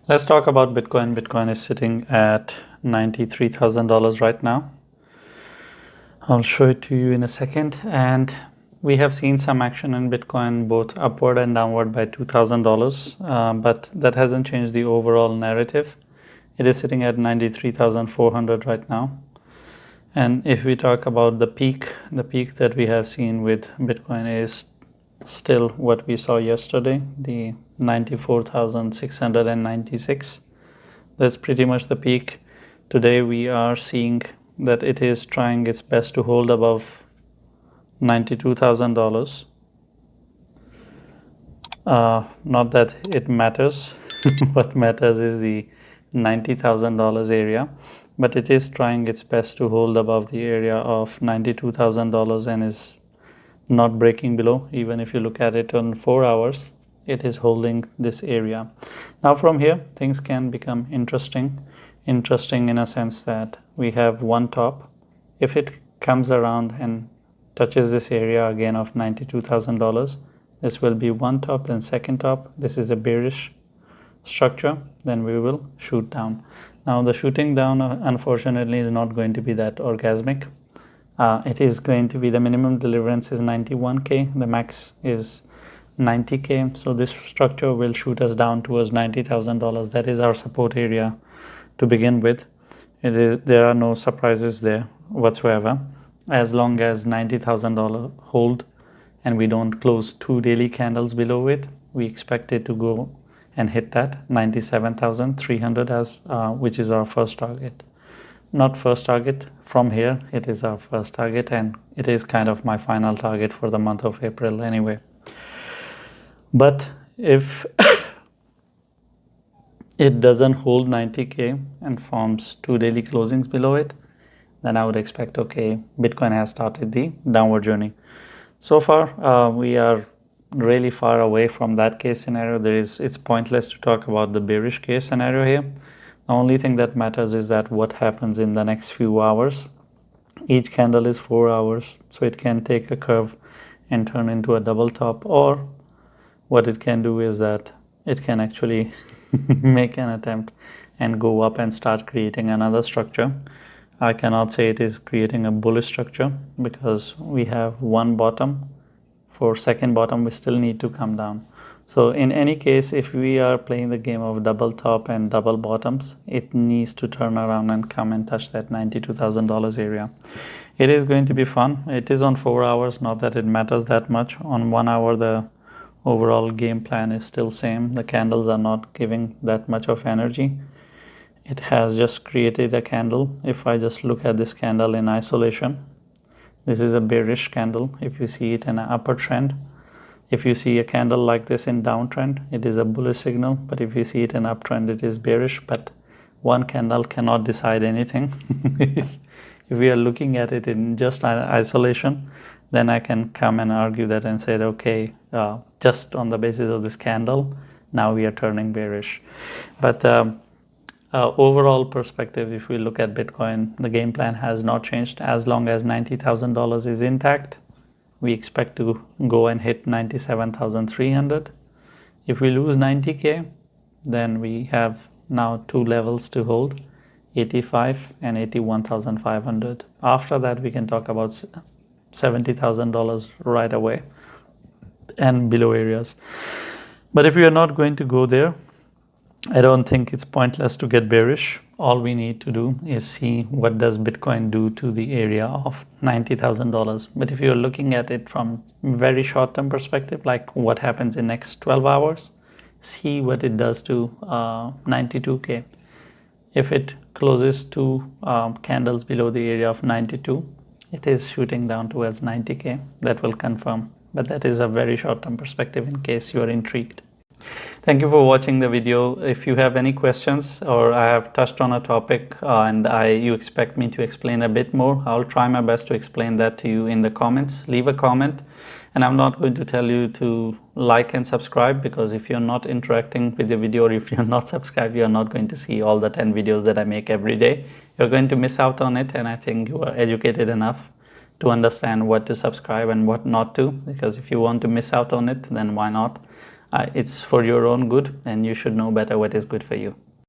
Let's talk about Bitcoin. Bitcoin is sitting at $93,000 right now. I'll show it to you in a second. And we have seen some action in Bitcoin, both upward and downward by $2,000, but that hasn't changed the overall narrative. It is sitting at 93,400 right now. And if we talk about the peak that we have seen with Bitcoin is still what we saw yesterday, the 94,696. That's pretty much the peak. Today we are seeing that it is trying its best to hold above $92,000. Not that it matters. What matters is the $90,000 area, but it is trying its best to hold above the area of $92,000 and is not breaking below. Even if you look at it on 4 hours, it is holding this area. Now from here things can become interesting in a sense that we have one top. If it comes around and touches this area again of $92,000, this will be one top, then second top. This is a bearish structure, then we will shoot down. Now the shooting down unfortunately is not going to be that orgasmic. It is going to be, the minimum deliverance is 91k, the max is 90k, so this structure will shoot us down towards $90,000. That is our support area to begin with. There are no surprises there whatsoever. As long as $90,000 hold and we don't close 2 daily candles below it, we expect it to go and hit that 97,300 as which is our first target. Not first target, from here it is our first target, and it is kind of my final target for the month of April anyway. But if it doesn't hold 90k and forms 2 daily closings below it, then I would expect, okay, Bitcoin has started the downward journey. So far we are really far away from that case scenario. It's pointless to talk about the bearish case scenario here. The only thing that matters is that what happens in the next few hours. Each candle is 4 hours, so it can take a curve and turn into a double top, or what it can do is that it can actually make an attempt and go up and start creating another structure. I cannot say it is creating a bullish structure because we have one bottom. For second bottom we still need to come down. So in any case, if we are playing the game of double top and double bottoms, it needs to turn around and come and touch that $92,000 area. It is going to be fun. It is on 4 hours, not that it matters that much. On 1 hour the overall game plan is still same. The candles are not giving that much of energy. It has just created a candle. If I just look at this candle in isolation, this is a bearish candle. If you see it in an upper trend, if you see a candle like this in downtrend, it is a bullish signal. But if you see it in uptrend, it is bearish. But one candle cannot decide anything. If we are looking at it in just isolation, then I can come and argue that and say, okay, just on the basis of this candle, now we are turning bearish. But overall perspective, if we look at Bitcoin, the game plan has not changed. As long as $90,000 is intact, we expect to go and hit 97,300. If we lose 90k, then we have now 2 levels to hold, 85 and 81,500. After that we can talk about $70,000 right away and below areas. But if we are not going to go there, I don't think it's pointless to get bearish. All we need to do is see what does Bitcoin do to the area of $90,000. But if you're looking at it from very short-term perspective, like what happens in next 12 hours, see what it does to 92k. If it closes 2 candles below the area of 92, it is shooting down towards 90k. That will confirm. But that is a very short-term perspective in case you are intrigued. Thank you for watching the video. If you have any questions or I have touched on a topic and you expect me to explain a bit more, I'll try my best to explain that to you in the comments. Leave a comment, and I'm not going to tell you to like and subscribe, because if you're not interacting with the video or if you're not subscribed, you're not going to see all the 10 videos that I make every day. You're going to miss out on it, and I think you are educated enough to understand what to subscribe and what not to, because if you want to miss out on it, then why not? It's for your own good, and you should know better what is good for you.